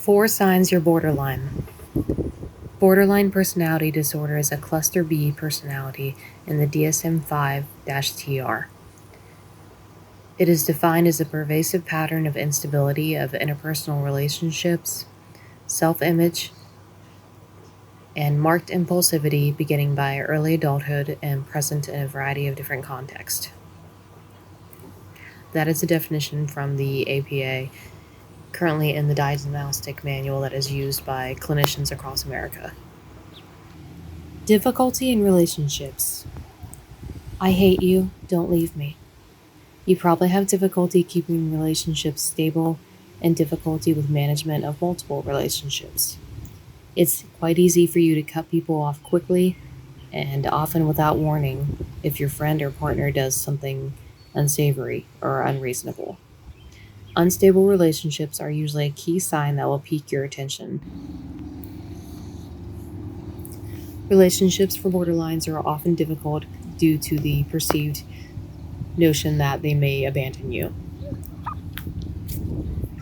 4 signs you're borderline. Borderline personality disorder is a cluster B personality in the DSM-5-TR. It is defined as a pervasive pattern of instability of interpersonal relationships, self-image, and marked impulsivity beginning by early adulthood and present in a variety of different contexts. That is a definition from the APA, currently in the diagnostic manual that is used by clinicians across America. Difficulty in relationships. I hate you, don't leave me. You probably have difficulty keeping relationships stable and difficulty with management of multiple relationships. It's quite easy for you to cut people off quickly and often without warning if your friend or partner does something unsavory or unreasonable. Unstable relationships are usually a key sign that will pique your attention. Relationships for borderlines are often difficult due to the perceived notion that they may abandon you.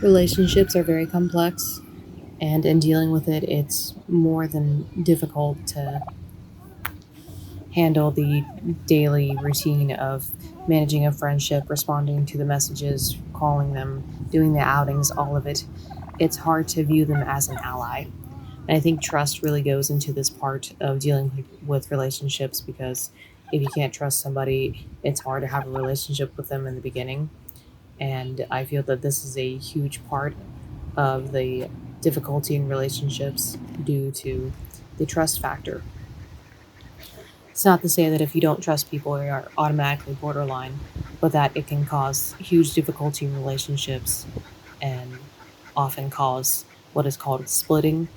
Relationships are very complex, and in dealing with it, it's more than difficult to handle the daily routine of managing a friendship, responding to the messages, calling them, doing the outings, all of it. It's hard to view them as an ally. And I think trust really goes into this part of dealing with relationships, because if you can't trust somebody, it's hard to have a relationship with them in the beginning. And I feel that this is a huge part of the difficulty in relationships due to the trust factor. It's not to say that if you don't trust people, you are automatically borderline, but that it can cause huge difficulty in relationships and often cause what is called splitting,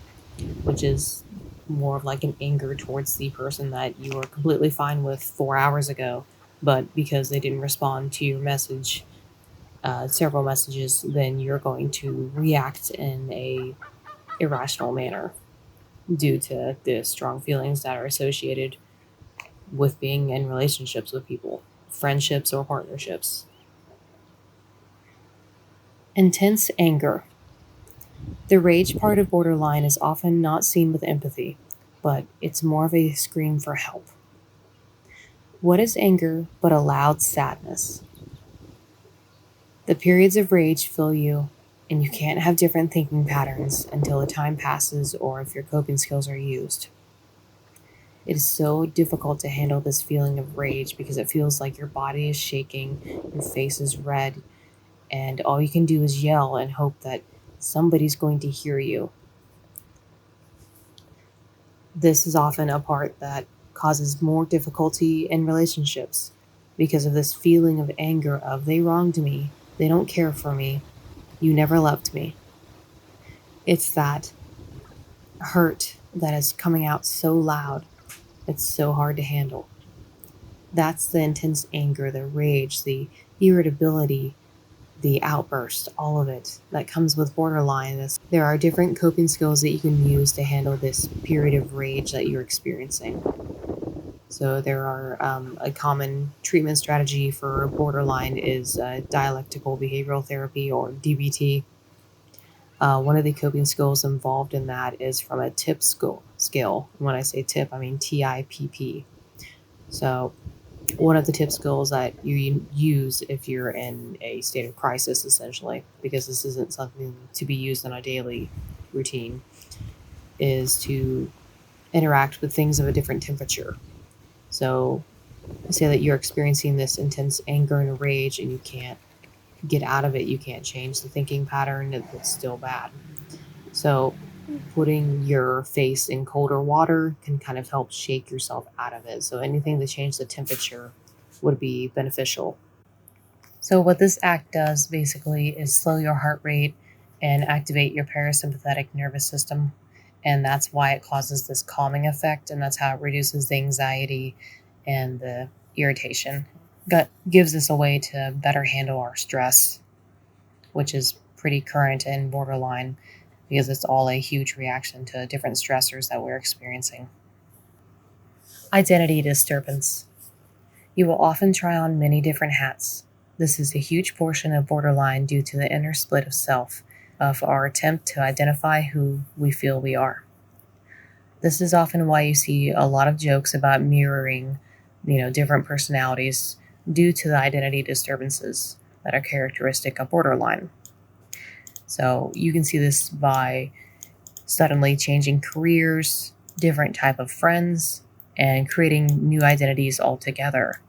which is more of like an anger towards the person that you were completely fine with 4 hours ago, but because they didn't respond to your message, several messages, then you're going to react in a irrational manner due to the strong feelings that are associated with being in relationships with people, friendships or partnerships. Intense anger. The rage part of borderline is often not seen with empathy, but it's more of a scream for help. What is anger but a loud sadness? The periods of rage fill you, and you can't have different thinking patterns until the time passes or if your coping skills are used. It is so difficult to handle this feeling of rage because it feels like your body is shaking, your face is red, and all you can do is yell and hope that somebody's going to hear you. This is often a part that causes more difficulty in relationships because of this feeling of anger of they wronged me, they don't care for me, you never loved me. It's that hurt that is coming out so loud, it's so hard to handle. That's the intense anger, the rage, the irritability, the outburst, all of it that comes with borderline. There are different coping skills that you can use to handle this period of rage that you're experiencing. So there are a common treatment strategy for borderline is dialectical behavioral therapy, or DBT. One of the coping skills involved in that is from a TIP scale. When I say TIP, I mean TIPP. So one of the tip skills that you use if you're in a state of crisis, essentially, because this isn't something to be used on a daily routine, is to interact with things of a different temperature. So say that you're experiencing this intense anger and rage and you can't get out of it, you can't change the thinking pattern, it's still bad. So putting your face in colder water can kind of help shake yourself out of it. So anything to change the temperature would be beneficial. So what this act does basically is slow your heart rate and activate your parasympathetic nervous system. And that's why it causes this calming effect, and that's how it reduces the anxiety and the irritation. Gives us a way to better handle our stress, which is pretty current in borderline because it's all a huge reaction to different stressors that we're experiencing. Identity disturbance. You will often try on many different hats. This is a huge portion of borderline due to the inner split of self. of our attempt to identify who we feel we are. This is often why you see a lot of jokes about mirroring, different personalities due to the identity disturbances that are characteristic of borderline. So you can see this by suddenly changing careers, different type of friends, and creating new identities altogether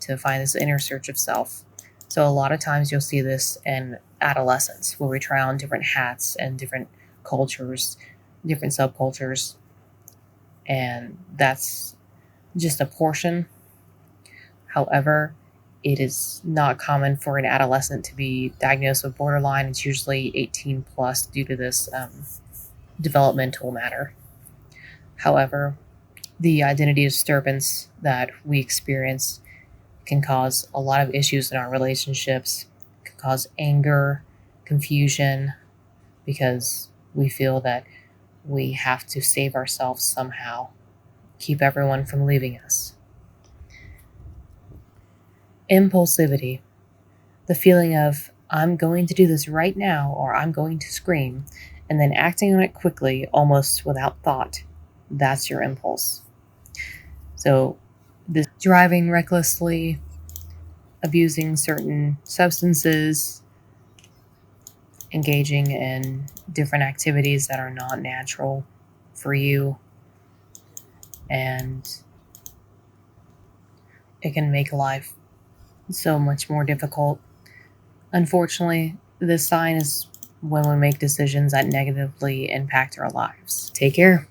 to find this inner search of self. So a lot of times you'll see this in adolescence, where we try on different hats and different cultures, different subcultures, and that's just a portion. However, it is not common for an adolescent to be diagnosed with borderline. It's usually 18 plus due to this developmental matter. However, the identity disturbance that we experience can cause a lot of issues in our relationships, can cause anger, confusion, because we feel that we have to save ourselves somehow, keep everyone from leaving us. Impulsivity, the feeling of, I'm going to do this right now, or I'm going to scream, and then acting on it quickly, almost without thought. That's your impulse. So, this driving recklessly, abusing certain substances, engaging in different activities that are not natural for you, and it can make life so much more difficult. Unfortunately, this sign is when we make decisions that negatively impact our lives. Take care.